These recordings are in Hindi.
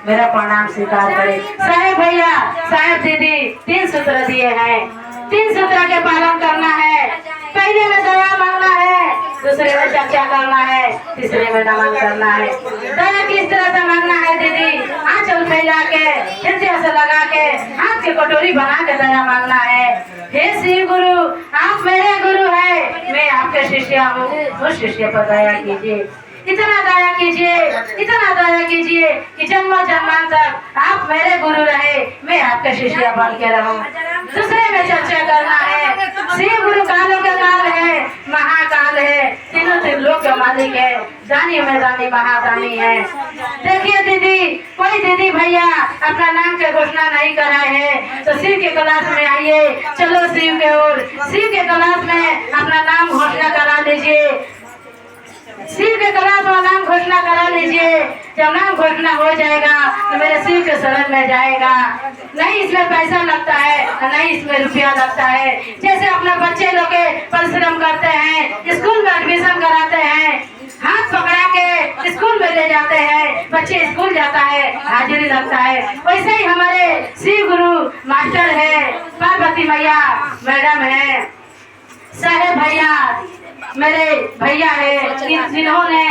मेरा प्रणाम स्वीकार करे। साहेब भैया, साहेब दीदी 3 सूत्र दिए हैं, 3 सूत्र के पालन करना है। पहले में दया मांगना है, दूसरे में चर्चा करना है, तीसरे में नमन करना है। दया किस तरह से मांगना है दीदी? आंचल फैला के, हृदय से लगा के, हाथ की कटोरी बना के दया मांगना है। हे शिव गुरु, आप मेरे गुरु है, मैं आपके शिष्य हूँ, उस शिष्य पर दया कीजिए। इतना दया कीजिए, इतना दया कीजिए कि जन्म जन्मांतर आप मेरे गुरु रहे, मैं आपके शिष्य बन के रहूं। दूसरे में चर्चा करना है। शिव गुरु कालों का काल है, महाकाल है, तीनों त्रिलोक के मालिक है, दानी में दानी महादानी है। देखिए दीदी, कोई दीदी भैया अपना नाम के घोषणा नहीं कराए हैं तो शिव के क्लास में आइए, चलो शिव के ओर, शिव के क्लास में अपना नाम घोषणा करा लीजिए। शिव के क्लास में नाम घोषणा करा लीजिए। जब नाम घोषणा हो जाएगा तो मेरे शिव के शरण में जाएगा। नहीं इसमें पैसा लगता है, नहीं इसमें रुपया लगता है। जैसे अपने बच्चे लोग के परिश्रम करते हैं, स्कूल में एडमिशन कराते हैं, हाथ पकड़ा के स्कूल में ले जाते हैं, बच्चे स्कूल जाता है, हाजिरी लगता है, वैसे ही हमारे शिव गुरु मास्टर है, पार्वती मैया मैडम है, साहेब भैया मेरे भैया है, जिन्होंने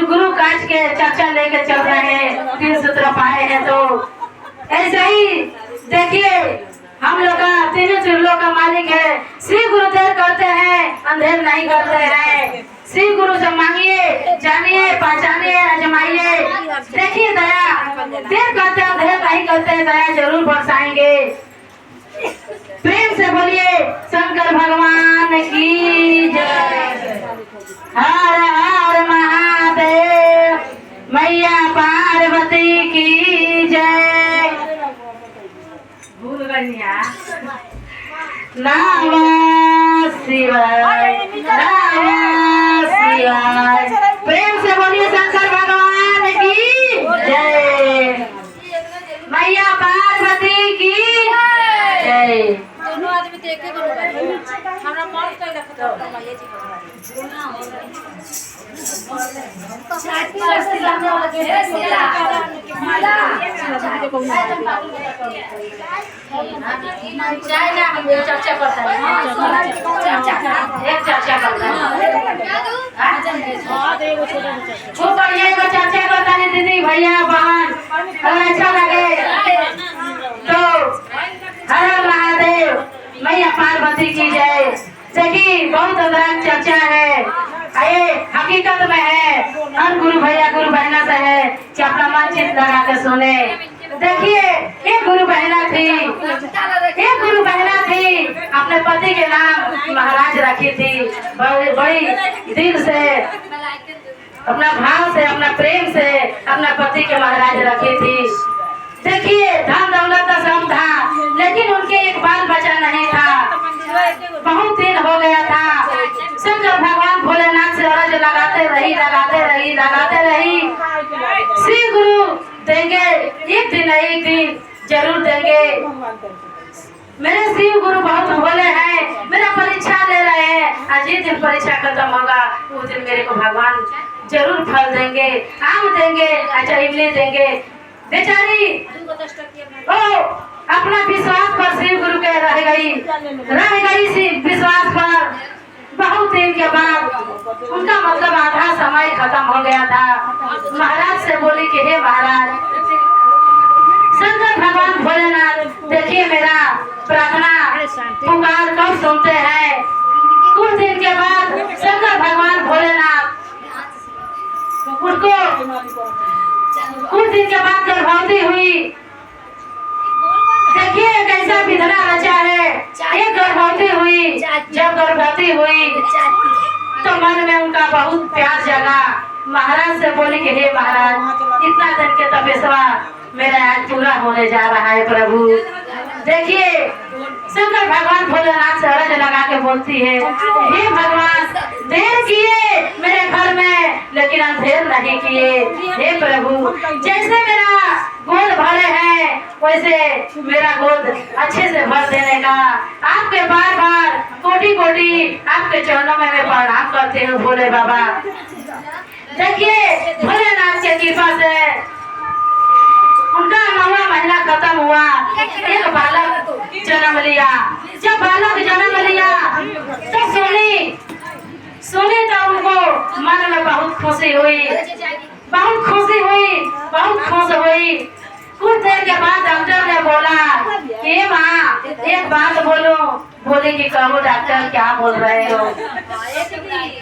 गुरु काज के चर्चा लेके चल रहे हैं, 3 सूत्र पाए हैं। तो ऐसे ही देखिए हम लोग का तीनों त्रिलोक का मालिक है। श्री गुरु देर करते हैं, अंधेर नहीं करते हैं। श्री गुरु से मांगिए, जानिए, पहचानिए, आजमाइए। देखिए दया देर करते हैं, अंधेर नहीं करते हैं, दया जरूर बरसाएंगे। प्रेम से बोलिए शंकर भगवान की जय। हर हर महादेव, मैया पार्वती की जय। भूल गई नमः शिवाय, नमः शिवाय। प्रेम से बोलिए शंकर भगवान की जय, मैया पार्वती की जय। दोनों आदमी देखे तो हमरा मन कई रखत है मैया जी चाय ना हम चर्चा करता है, एक चर्चा करता है, खूब बढ़िया एगो चर्चा करता है दीदी भैया बहन। अगर अच्छा लगे तो हर हर महादेव, मैया पार्वती की जय। देखिए बहुत अदरक चर्चा है, ये हकीकत में है, हर गुरु भैया गुरु बहना से है कि अपना मन चित लगा के सुने। देखिए एक गुरु बहना थी, एक गुरु बहना थी, अपने पति के नाम महाराज रखी थी, बड़ी दिल से, अपना भाव से, अपना प्रेम से अपना पति के महाराज रखी थी। देखिए धन दौलत का सब था, लेकिन उनके एक बाल बच्चा नहीं था। बहुत दिन हो गया था, शंकर भगवान भोलेनाथ से अर्ज लगाते रही, लगाते रही, लगाते रही। श्री गुरु देंगे, एक दिन जरूर देंगे। मेरे शिव गुरु बहुत भोले हैं, मेरा परीक्षा ले रहे हैं। आज जिस दिन परीक्षा खत्म होगा उस दिन मेरे को भगवान जरूर फल देंगे, आम देंगे, अच्छा इमली देंगे। बेचारी ओ अपना विश्वास पर शिव गुरु के रह गई विश्वास पर। बहुत दिन के बाद उनका मतलब आधा समय खत्म हो गया था। महाराज से बोली कि हे महाराज, शंकर भगवान भोलेनाथ देखिए मेरा प्रार्थना पुकार कब सुनते हैं। कुछ दिन के बाद शंकर भगवान भोलेनाथ उसको कुछ दिन के बाद गर्भवती हुई। देखिए कैसा विधना रचा है। एक गर्भवती हुई, जब गर्भवती हुई तो मन में उनका बहुत प्यार जगा। महाराज से बोली कि हे महाराज, इतना दिन के तपस्या मेरा आज पूरा होने जा रहा है प्रभु। देखिए शंकर भगवान भोलेनाथ से अर्ज लगा के बोलती है, हे भगवान देर किए मेरे घर में, लेकिन अंधेर नहीं किए। हे प्रभु, जैसे मेरा गोद भरे हैं वैसे मेरा गोद अच्छे से भर देने का आपके बार बार कोटि कोटि आपके चरणों में मैं प्रणाम करती हूँ भोले बाबा। देखिए भोलेनाथ की कृपा से तो सुनी सुनी तो उनको मन में बहुत खुशी हुई, बहुत खुशी हुई, बहुत खुश हुई। कुछ देर के बाद डॉक्टर ने बोला कि माँ एक बात बोलो। बोली कि कहो डॉक्टर, क्या बोल रहे हो?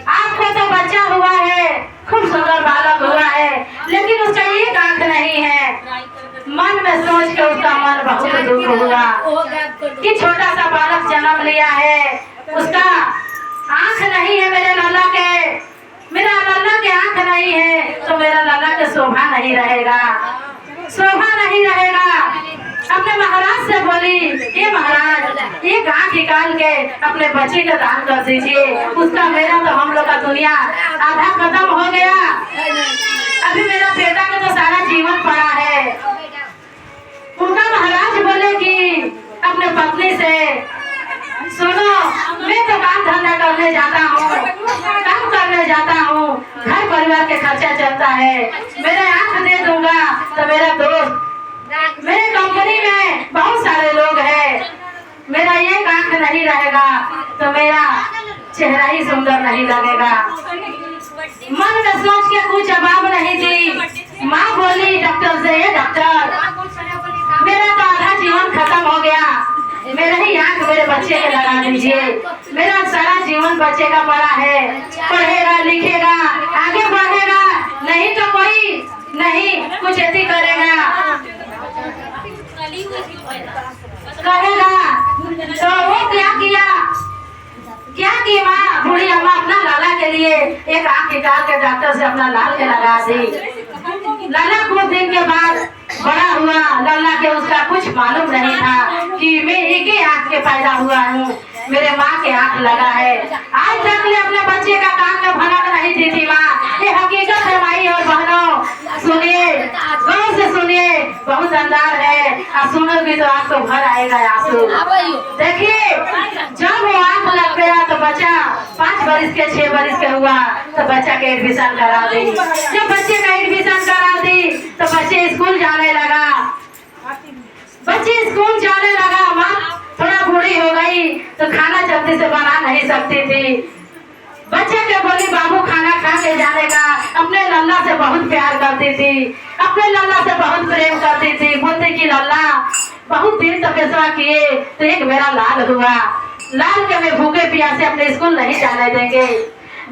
आपको तो बच्चा हुआ है, खूब सुंदर बालक हुआ है, लेकिन उसका एक आंख नहीं है। मन में सोच के उसका मन बहुत दुख हुआ कि छोटा सा बालक जन्म लिया है, उसका आंख नहीं है। मेरे लल्ला के आंख नहीं है तो मेरा लल्ला के शोभा नहीं रहेगा, शोभा नहीं रहेगा। अपने महाराज से बोली, ये महाराज एक आंख निकाल के अपने बच्चे का दान कर दीजिए, उसका मेरा तो हम लोग का दुनिया आधा खत्म हो गया, अभी मेरा बेटा का तो सारा जीवन पड़ा है। उनका महाराज बोले कि अपने पत्नी से, सुनो मैं तो काम धंधा करने जाता हूँ, काम करने जाता हूँ, घर परिवार के खर्चा चलता है, मेरे आंख दे दूंगा तो मेरा दोस्त, मेरे कंपनी में बहुत सारे लोग हैं, मेरा एक आंख नहीं रहेगा तो मेरा चेहरा ही सुंदर नहीं लगेगा। मन में सोच के कुछ जवाब नहीं दी। माँ बोली डॉक्टर से, ये डॉक्टर मेरा तो आधा जीवन खत्म हो गया, मेरा ही आंख मेरे बच्चे के लगा दीजिए, मेरा सारा जीवन बच्चे का पड़ा है, पढ़ेगा लिखेगा आगे बढ़ेगा, नहीं तो कोई नहीं कुछ ऐसी करेगा तो वो क्या की माँ बूढ़ी अम्मा अपना लाला के लिए एक आंख निकाल के डॉक्टर से अपना लाल के लगा दी। लाला कुछ दिन के बाद बड़ा हुआ, लल्ला के उसका कुछ मालूम नहीं था कि मैं एक ही आंख के पैदा हुआ हूँ, मेरे माँ के आंख लगा है। आज तक ले अपने बच्चे का कान में भनक नहीं दी थी माँ। ये हकीकत है माई और बहनों, सुनिए गौर से सुनिए, बहुत अंदाज है, आप सुनोगे तो आपको भर आएगा आंसू। देखिए जब वो आंख लग गया तो बच्चा 5 बरिस के 6 बरिस के हुआ तो बच्चा के एडमिशन करा दी। जब बच्चे का एडमिशन करा दी तो बच्चे स्कूल जाने लगा, बच्चे स्कूल जाने लगा। माँ थोड़ा बूढ़ी हो गई तो खाना जल्दी से बना नहीं सकती थी। बच्चे के बोली बाबू खाना खा के जाने का। अपने लल्ला से बहुत प्यार करती थी, अपने लल्ला से बहुत प्रेम करती थी। बोलती कि लल्ला बहुत दिन तपस्या किए तो एक मेरा लाल हुआ, लाल के मैं भूखे प्यासे अपने स्कूल नहीं जाने देंगे।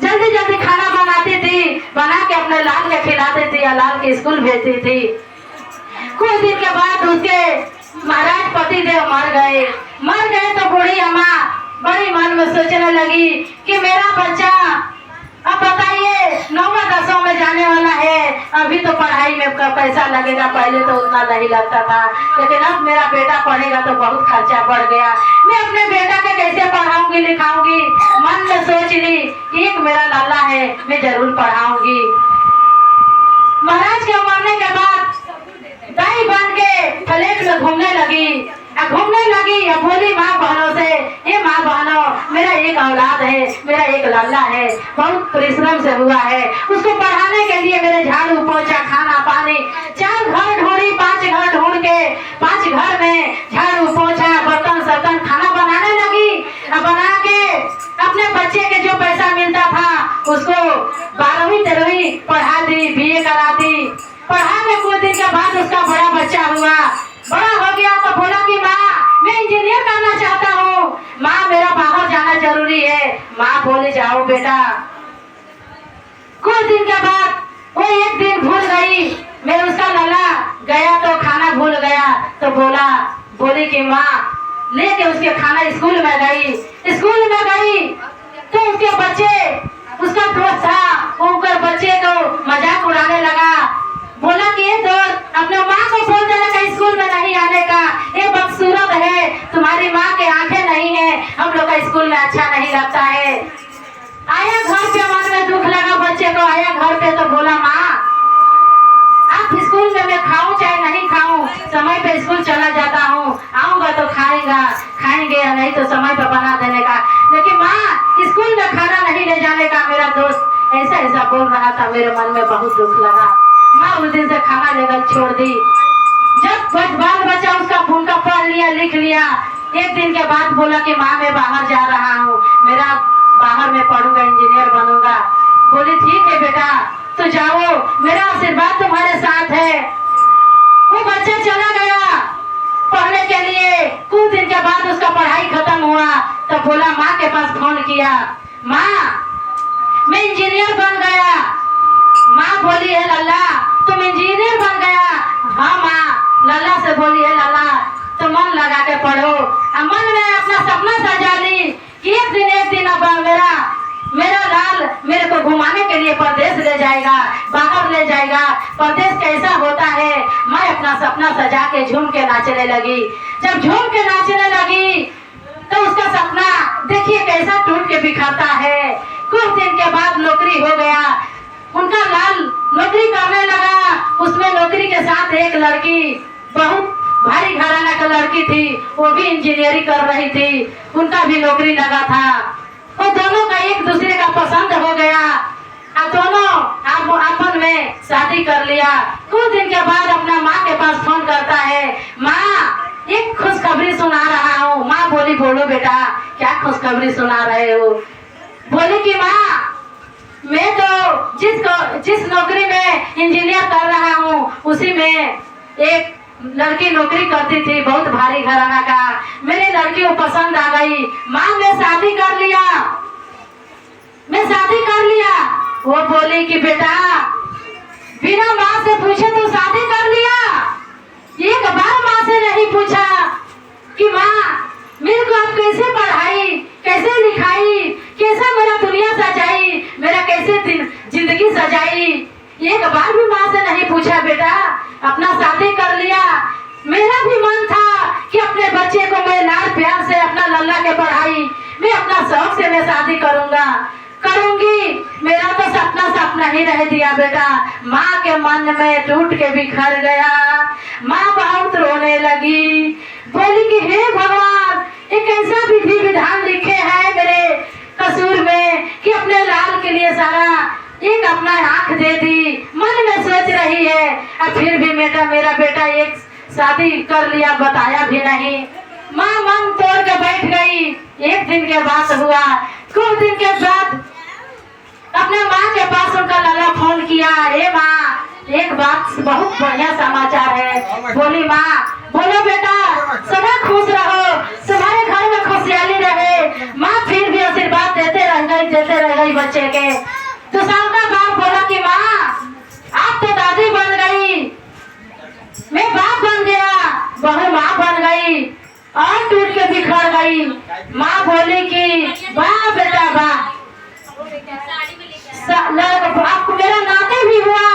जल्दी जल्दी खाना बनाती थी, बना के अपने लाल के खिलाती थी या लाल के स्कूल भेजती थी। कुछ दिन के बाद उसके महाराज पति देव मर गए तो बूढ़ी अम्मा बड़ी मन में सोचने लगी कि मेरा बच्चा अब बताइए 9वां 10वां में जाने वाला है, अभी तो पढ़ाई में पैसा लगेगा, पहले तो उतना नहीं लगता था, लेकिन अब मेरा बेटा पढ़ेगा तो बहुत खर्चा बढ़ गया, मैं अपने बेटा के कैसे पढ़ाऊंगी लिखाऊंगी। मन में सोच ली एक मेरा लल्ला है, मैं जरूर पढ़ाऊंगी। महाराज के मरने के बाद दाई बन के फ्लैट में घूमने लगी और बोली माँ बहनों से, ये माँ बहनों मेरा एक औलाद है, मेरा एक लल्ला है, बहुत परिश्रम से हुआ है, उसको पढ़ाने के लिए मेरे झाड़ू पोछा खाना पानी 4 घर ढूंढी, 5 घर ढूंढ के 5 घर में झाड़ू पोछा बर्तन सर्तन खाना बनाने लगी। बना के अपने बच्चे के जो पैसा मिलता था उसको 12वीं 13वीं पढ़ा दी, BA करा दी। पढ़ा के कुछ दिन के बाद उसका बड़ा बच्चा हुआ, बड़ा हो गया तो बोला कि माँ मैं इंजीनियर करना चाहता हूँ, माँ मेरा बाहर जाना जरूरी है। माँ बोले जाओ बेटा। कुछ दिन के बाद वो एक दिन भूल गई, मैं उसका लल्ला गया तो खाना भूल गया तो बोली कि माँ लेके उसके खाना स्कूल में गई तो उसके बच्चे, उसका दोस्त था, वो बच्चे को मजाक उड़ाने लगा। बोला कि ये दोस्त अपने माँ को बोल देना कि स्कूल में नहीं आने का, ये बदसूरत है, तुम्हारी माँ के आंखें नहीं है, हम लोग का स्कूल में अच्छा नहीं लगता है। आया घर पे, मन में दुख लगा बच्चे को, आया घर पे तो बोला माँ आप स्कूल में मैं खाऊं चाहे नहीं खाऊं, समय पे स्कूल चला जाता हूँ, आऊंगा तो खाएंगे या नहीं तो समय पे बना देने का, लेकिन माँ स्कूल में खाना नहीं ले जाने का। मेरा दोस्त ऐसा बोल रहा था, मेरे मन में बहुत दुख लगा। माँ उस दिन से खाना लेकर छोड़ दी। जब बाल बच्चा उसका उनका पढ़ लिया लिख लिया, एक दिन के बाद बोला कि माँ मैं बाहर जा रहा हूँ, मेरा बाहर में पढ़ूंगा, इंजीनियर बनूंगा। बोली ठीक है बेटा, तो जाओ, मेरा आशीर्वाद तुम्हारे साथ है। वो बच्चा चला गया पढ़ने के लिए। कुछ दिन के बाद उसका पढ़ाई खत्म हुआ, तब बोला माँ के पास फोन किया, माँ मैं इंजीनियर बन गया। माँ बोली है लल्ला तुम इंजीनियर बन गया? हाँ माँ। लल्ला से बोली है लल्ला तो मन लगा के पढ़ो। मन में अपना सपना सजा ली कि एक दिन अब मेरा लाल मेरे को घुमाने के लिए परदेश ले जाएगा, बाहर ले जाएगा। परदेश कैसा होता है, मैं अपना सपना सजा के झूम के नाचने लगी। जब झूम के नाचने लगी तो उसका सपना देखिए कैसा टूट के बिखरता है। कुछ दिन के बाद नौकरी हो गया, उनका लाल नौकरी करने लगा। उसमें नौकरी के साथ एक लड़की, बहुत भारी घराना का लड़की थी, वो भी इंजीनियरिंग कर रही थी, उनका भी नौकरी लगा था। वो दोनों का एक दूसरे का पसंद हो गया और दोनों आपन में शादी कर लिया। कुछ दिन के बाद अपना माँ के पास फोन करता है, माँ एक खुशखबरी सुना रहा हूँ। माँ बोली बोलो बेटा क्या खुशखबरी सुना रहे हो? बोली कि माँ मैं तो जिस नौकरी में इंजीनियर कर रहा हूँ उसी में एक लड़की नौकरी करती थी, बहुत भारी घराना का। मेरी लड़की को पसंद आ गई। माँ मैं शादी कर लिया। वो बोली कि बेटा बिना माँ से पूछे तो शादी कर लिया? एक बार माँ से नहीं पूछा कि माँ मेरे को आप कैसे पढ़ाई, कैसे लिखाई, कैसा मेरा दुनिया सजाई, मेरा कैसे जिंदगी सजाई? एक बार भी माँ से नहीं पूछा बेटा, अपना शादी कर लिया। मेरा भी मन था कि अपने बच्चे को मैं लाड प्यार से अपना लल्ला के पढ़ाई, मैं अपना शौक से मैं शादी करूंगी। मेरा तो सपना ही रह दिया बेटा। माँ के मन में टूट के बिखर गया। माँ बहुत रोने लगी, बोली कि हे भगवान ये कैसा विधि विधान लिखे हैं मेरे कसूर में कि अपने लाल के लिए सारा एक अपना आंख दे दी। मन में सोच रही है और फिर भी मेरा बेटा एक शादी कर लिया, बताया भी नहीं। माँ मन तोड़ के बैठ गई। एक दिन के बाद हुआ, कुछ दिन के बाद अपने माँ के पास उनका लल्ला फोन किया, हे माँ एक बात बहुत बढ़िया समाचार है। बोली माँ बोलो बेटा सदा खुश रहो, तुम्हारे घर में खुशहाली रहे। माँ फिर भी आशीर्वाद देते रह गई बच्चे के। तो साल का बाप बोला कि माँ आप तो दादी बन गई, मैं बाप बन गया, बहू माँ बन गई और टूट के बिखर गई। माँ बोली कि वाह बेटा वाह, आपको मेरा नाते भी हुआ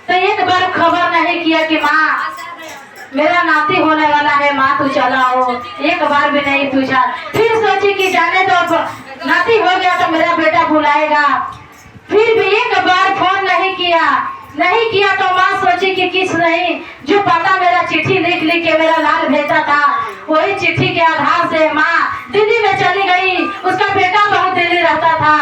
तो एक बार खबर नहीं किया कि माँ मेरा नाती होने वाला है, माँ तू चला हो, एक बार भी नहीं पूछा। फिर सोची कि जाने तो नाती हो गया तो मेरा बेटा बुलाएगा। फिर भी एक बार फोन नहीं किया तो माँ सोची कि किस नहीं, जो पता मेरा चिट्ठी लिख के मेरा लाल भेजा था, वही चिट्ठी के आधार से माँ दिल्ली में चली गई। उसका बेटा बहुत दिल्ली रहता था,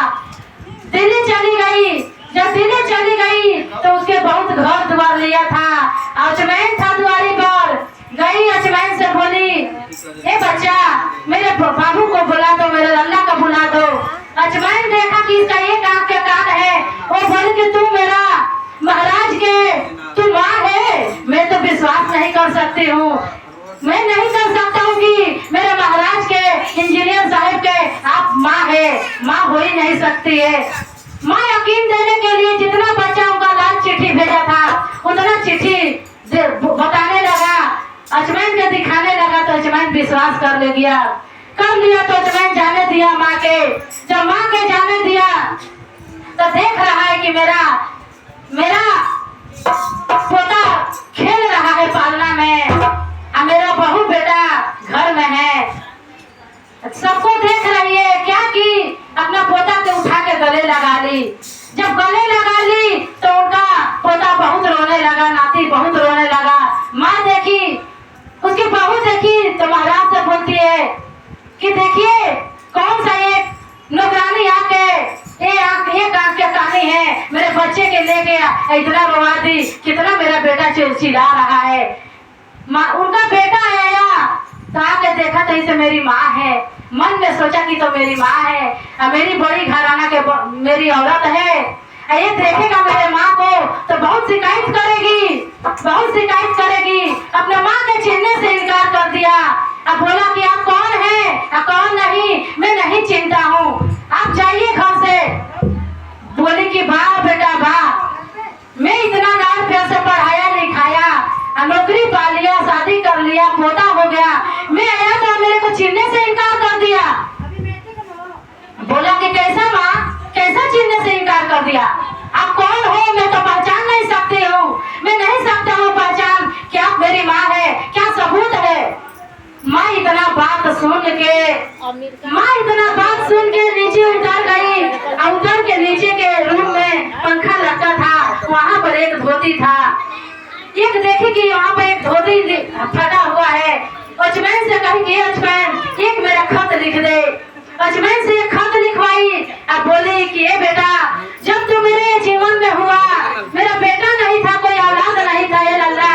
दिल्ली चली गई। जब दिल्ली चली गई तो उसके बहुत घर द्वार लिया था, अजमैन था द्वारी पर। गई अजमैन से बोली, हे बच्चा मेरे बाबू को बुला दो, मेरे लल्ला को बुला दो। अजमैन देखा कि इसका एक आंख के कान है। वो बोली कि तू मेरा महाराज के तू माँ है, मैं तो विश्वास नहीं कर सकती हूँ, मैं नहीं कर सकता हूँ कि मेरे महाराज के इंजीनियर साहब के आप माँ है, माँ हो ही नहीं सकती है। माँ यकीन देने के लिए जितना बच्चा उनका लाल चिट्ठी भेजा था उतना चिट्ठी बताने लगा, अजमैन के दिखाने लगा तो अजमैन विश्वास कर लिया तो अजमैन जाने दिया माँ के। जब माँ के जाने दिया तो देख रहा है कि मेरा पोता खेल रहा है पालना में और मेरा बहू बेटा घर में है। सबको देख रही है क्या कि अपना पोता के उठा के गले लगा ली। जब गले लगा ली तो उनका पोता बहुत रोने लगा, नाती बहुत रोने लगा। माँ देखी, उसकी बहू देखी तो महाराज से बोलती है कि देखिए कौन सा एक नौकरानी आके एक आंख के कानी है, मेरे बच्चे के लेके इतना रोवा दी, कितना मेरा बेटा चिल्ला रहा है। माँ उनका बेटा आया तो आके देखा तो इसे मेरी माँ है। मन में सोचा कि तो मेरी माँ है और मेरी बड़ी घराना के मेरी औरत है, ये देखेगा मेरे माँ को तो बहुत शिकायत करेगी, बहुत शिकायत करेगी। अपने माँ के चिन्हने से इनकार कर दिया। अब बोला कि आप कौन है और कौन नहीं, मैं नहीं चिंता हूँ, आप जाइए घर से। बोली कि वाह बेटा वाह, मैं इतना लाल प्यार से पढ़ाया लिखाया, नौकरी पा लिया, शादी कर लिया, पोता हो गया, मैं आया तो मेरे को चिन्हने से इनकार कर दिया। बोला कि कैसा माँ, कैसा चिन्हने से इनकार कर दिया? आप कौन हो? मैं तो पहचान नहीं सकती हूँ, मैं नहीं सकता हूँ पहचान कि आप मेरी माँ है, क्या सबूत है? माँ इतना बात सुन के नीचे उतर गई और उतर के नीचे के रूम में पंखा लगा था, वहाँ पर एक धोती था। एक देखी कि यहाँ पर एक धोती फटा हुआ है। अजमैन से कही कि अजमैन एक मेरा खत लिख दे। अजमैन से एक खत लिखवाई। अब बोली कि ये बेटा, जब तू मेरे जीवन में हुआ, मेरा बेटा नहीं था, कोई औलाद नहीं था, ये लल्ला,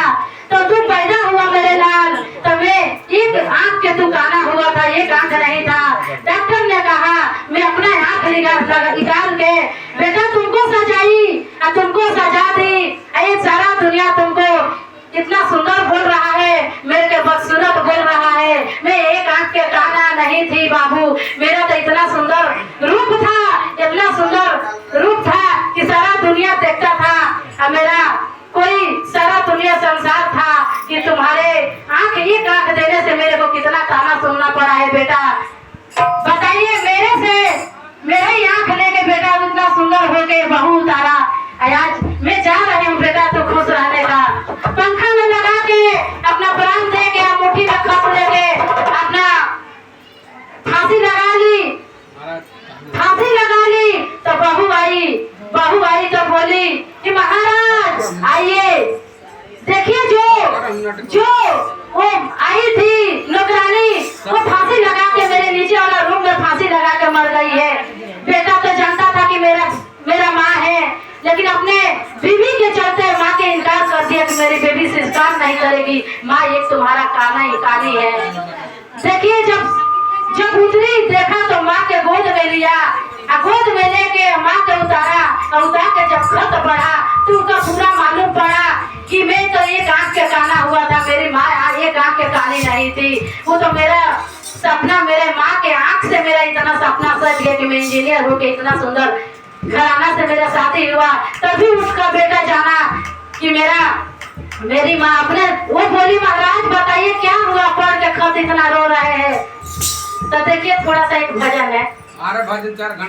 तो तू पैदा हुआ मेरे लाल, तो मैं एक आंख के तू काना हुआ था, एक आंख नहीं था। डॉक्टर ने कहा मैं अपना आंख निकाल के बेटा तुमको सजाई और तुमको सजा दी। ये सारा दुनिया तुमको इतना सुंदर बोल रहा है, मेरे के बदसूरत बोल रहा है। मैं एक आंख के काना नहीं थी बाबू, मेरा तो इतना सुंदर रूप था, इतना सुंदर रूप था कि सारा दुनिया देखता था। और मेरा कोई सारा दुनिया संसार था कि तुम्हारे आंख एक आंख देने से मेरे को कितना ताना सुनना पड़ा है। बेटा बताइए, मेरे ही आंख लेके बेटा इतना सुंदर होके बहू उतारा। आज मैं जा रही हूँ बेटा, तो खुश रहने का। पंखा में लगा के अपना प्राण दे के मुट्ठी में खप लेके अपना फांसी लगा ली। तो बहू आई तो बोली कि महाराज आइए, देखिए जो वो आई थी नौकरानी, वो फांसी लगा के मेरे नीचे वाला रूम में फांसी लगा के मर गई है। बेटा तो जानता था कि मेरा माँ है, लेकिन अपने बीवी के चलते माँ के इनकार कर दिया कि मेरी बेबी संस्कार नहीं करेगी। माँ एक तुम्हारा काना ही कानी है। देखिए जब उतरी, देखा तो माँ के गोद में लिया, गोद में लेके माँ के उतारा और उतार के जब खत पढ़ा तो उनका पूरा मालूम पड़ा कि मैं तो एक आंख के काना हुआ था, मेरी माँ एक आंख के कानी नहीं थी। वो तो मेरा सपना, मेरे माँ के आंख से मेरा इतना सपना सच गया कि मैं इंजीनियर होके इतना सुंदर घराना से मेरा शादी हुआ। तभी उसका बेटा जाना कि मेरी माँ अपने, वो बोली महाराज बताइए क्या हुआ, पढ़ के खत इतना रो रहे हैं। तो देखिए थोड़ा सा एक भजन है। अरे भजन 4 घंटे